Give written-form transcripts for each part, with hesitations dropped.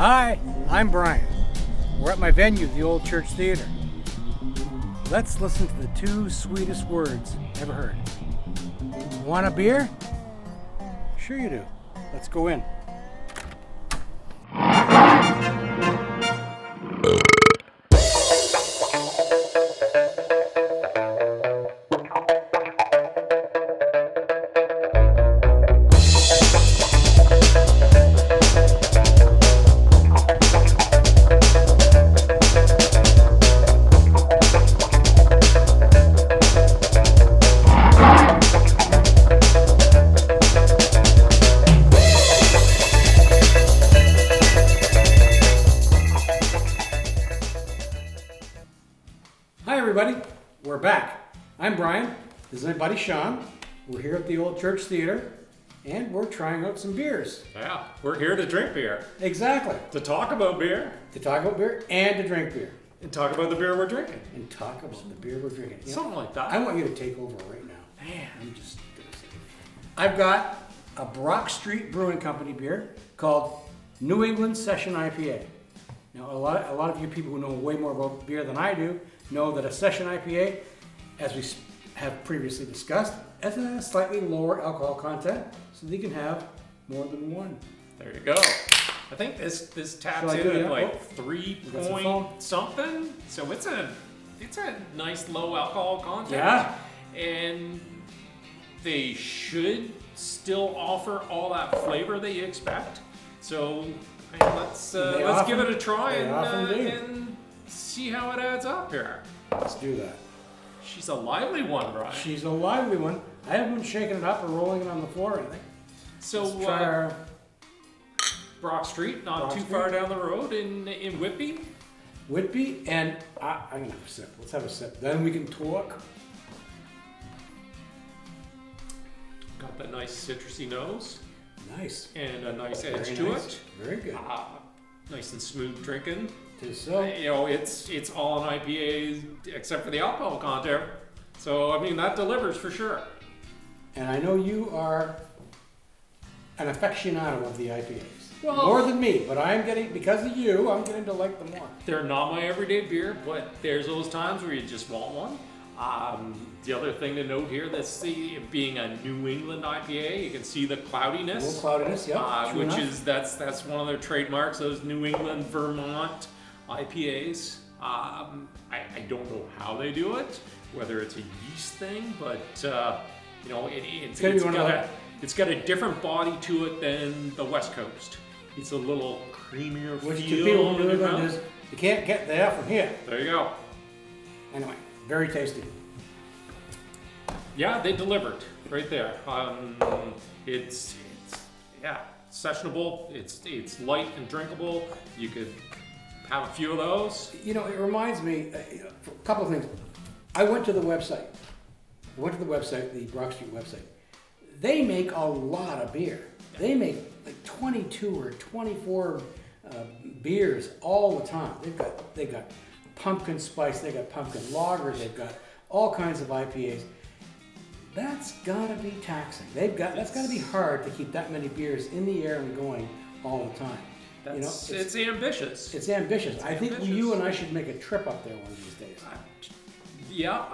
Hi, I'm Brian. We're at my venue, the Old Church Theater. Let's listen to the two sweetest words ever heard. Want a beer? Sure you do. Let's go in. Hi everybody, we're back. I'm Brian, this is my buddy Shawn. We're here at the Old Church Theater and we're trying out some beers. Yeah, we're here to drink beer. Exactly. To talk about beer. To talk about beer and to drink beer. And talk about the beer we're drinking. And talk about the beer we're drinking. You know, Something like that. I want you to take over right now. Man. I'm just gonna say. I've got a Brock Street Brewing Company beer called New England Session IPA. Now, a lot of you people who know way more about beer than I do know that a Session IPA, as we have previously discussed, has a slightly lower alcohol content, so they can have more than one. There you go. I think this taps in at like 3 point something. So it's a nice low alcohol content. Yeah. And they should still offer all that flavor that you expect. So let's give it a try and see how it adds up here. Let's do that. She's a lively one, Brian. She's a lively one. I haven't been shaking it up or rolling it on the floor or anything. So let's try our Brock Street, not too far down the road in Whitby. Whitby, and I'm gonna have a sip. Let's have a sip. Then we can talk. Got that nice citrusy nose. Nice. And a nice edge Very to nice. it. Very good. Nice and smooth drinking. Tis so. You know, it's all an IPA except for the alcohol content. So I mean that delivers for sure. And I know you are an aficionado of the IPAs. Well, more than me, but I'm getting, because of you, I'm getting to like them more. They're not my everyday beer, but there's those times where you just want one. The other thing to note here, being a New England IPA, you can see the cloudiness. A little cloudiness, yeah. Which is that's one of their trademarks. Those New England, Vermont IPAs. I don't know how they do it, whether it's a yeast thing, but you know it's got a different body to it than the West Coast. It's a little creamier Which feel. to people in New England is, you can't get there from here. There you go. Anyway, very tasty. Yeah, they delivered right there. It's sessionable. It's light and drinkable. You could have a few of those. You know, it reminds me a couple of things. I went to the website. The Brock Street website. They make a lot of beer. They make like 22 or 24 beers all the time. They've got pumpkin spice. They got pumpkin lager. They've got all kinds of IPAs. That's gotta be taxing. That's gotta be hard to keep that many beers in the air and going all the time. It's ambitious. It's ambitious. I think you and I should make a trip up there one of these days. Yeah,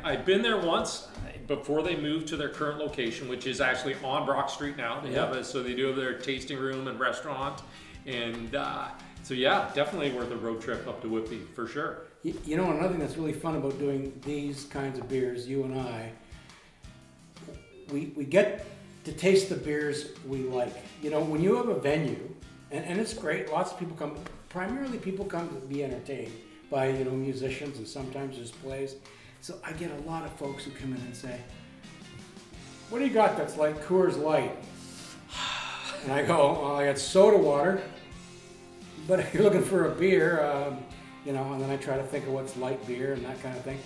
I've been there once before they moved to their current location, which is actually on Brock Street now. They do have their tasting room and restaurant, and so yeah, definitely worth a road trip up to Whitby for sure. You know, another thing that's really fun about doing these kinds of beers, you and I, we get to taste the beers we like. You know, when you have a venue, and it's great, lots of people come, primarily people come to be entertained by, you know, musicians, and sometimes there's plays. So I get a lot of folks who come in and say, what do you got that's like Coors Light? And I go, well, I got soda water, but if you're looking for a beer, you know, and then I try to think of what's light beer and that kind of thing.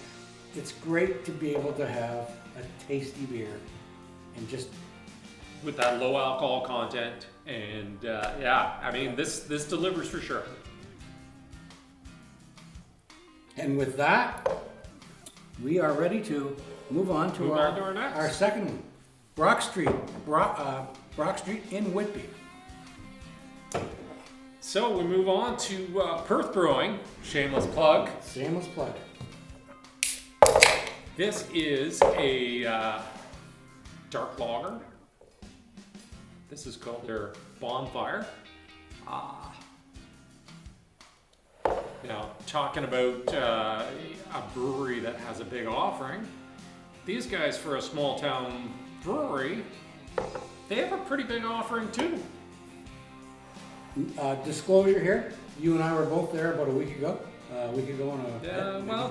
It's great to be able to have a tasty beer and just with that low alcohol content, and I mean this delivers for sure. And with that, we are ready to move on to our second one. Brock Street in Whitby. So we move on to Perth Brewing. Shameless plug. Shameless plug. This is a dark lager. This is called their Bonfire. Now, talking about a brewery that has a big offering, these guys, for a small town brewery, they have a pretty big offering too. Disclosure here, you and I were both there about a week ago. On a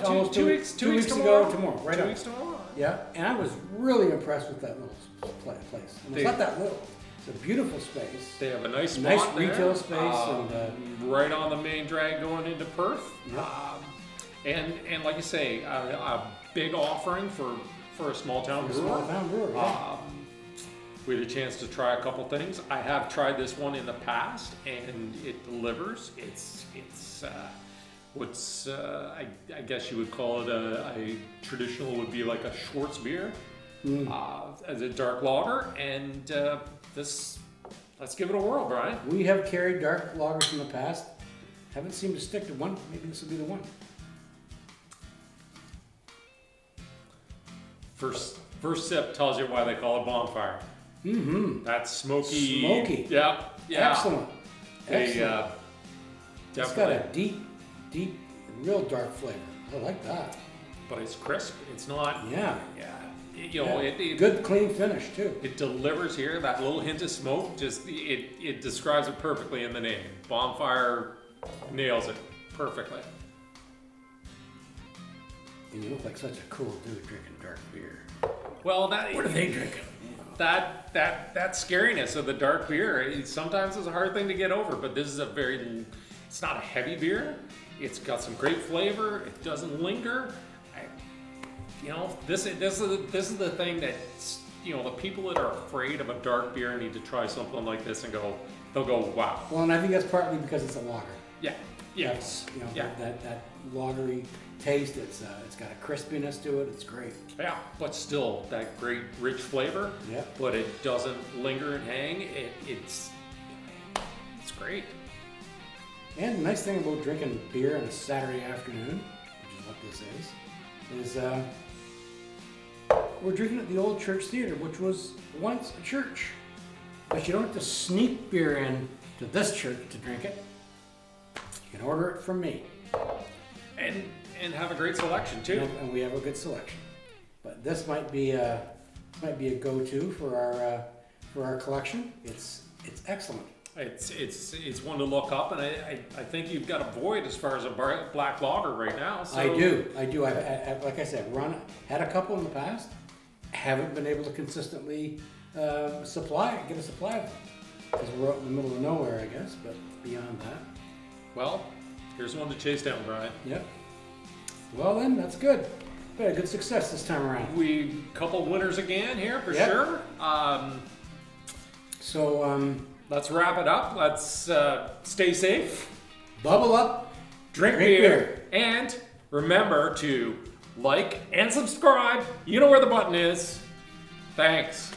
almost two weeks ago tomorrow, right? 2 on. weeks tomorrow. Yeah, and I was really impressed with that little place. And it's not that little. It's a beautiful space. They have a nice spot there. Retail space, and right on the main drag going into Perth. Yep. And like you say, a big offering for a small town brewer. Small town brewer. Yeah. We had a chance to try a couple things. I have tried this one in the past, and it delivers. It's I guess you would call it a traditional, would be like a Schwartz beer as a dark lager, and let's give it a whirl, Brian. We have carried dark lagers in the past. Haven't seemed to stick to one. Maybe this will be the one. First sip tells you why they call it Bonfire. Mm-hmm. That's smoky. Smoky. Yeah. Excellent. It's got a deep, real dark flavor. I like that. But it's crisp. It's not. Yeah. It good, clean finish too. It delivers here. That little hint of smoke, just it describes it perfectly in the name. Bonfire nails it perfectly. And you look like such a cool dude drinking dark beer. Well, What are they drinking? That scariness of the dark beer, sometimes is a hard thing to get over. But this is it's not a heavy beer. It's got some great flavor. It doesn't linger. This is the thing that the people that are afraid of a dark beer need to try something like this and they'll go wow. Well, and I think that's partly because it's a lager. Yeah. That's, that lagery taste. It's got a crispiness to it. It's great. Yeah, but still that great rich flavor. Yeah. But it doesn't linger and hang. It's great. And the nice thing about drinking beer on a Saturday afternoon, which is what this is we're drinking at the old church theater, which was once a church. But you don't have to sneak beer in to this church to drink it. You can order it from me. And have a great selection too. And we have a good selection. But this might be a go-to for our collection. It's excellent. It's one to look up, and I think you've got a void as far as a black lager right now. So. I do. I've like I said, had a couple in the past. Haven't been able to consistently get a supply of them because we're out in the middle of nowhere, I guess. But beyond that, well, here's one to chase down, Brian. Yep. Well then, that's good. We had a good success this time around. We couple winners again here for Yep. sure. Let's wrap it up. Let's stay safe. Bubble up. Drink beer. And remember to like and subscribe. You know where the button is. Thanks.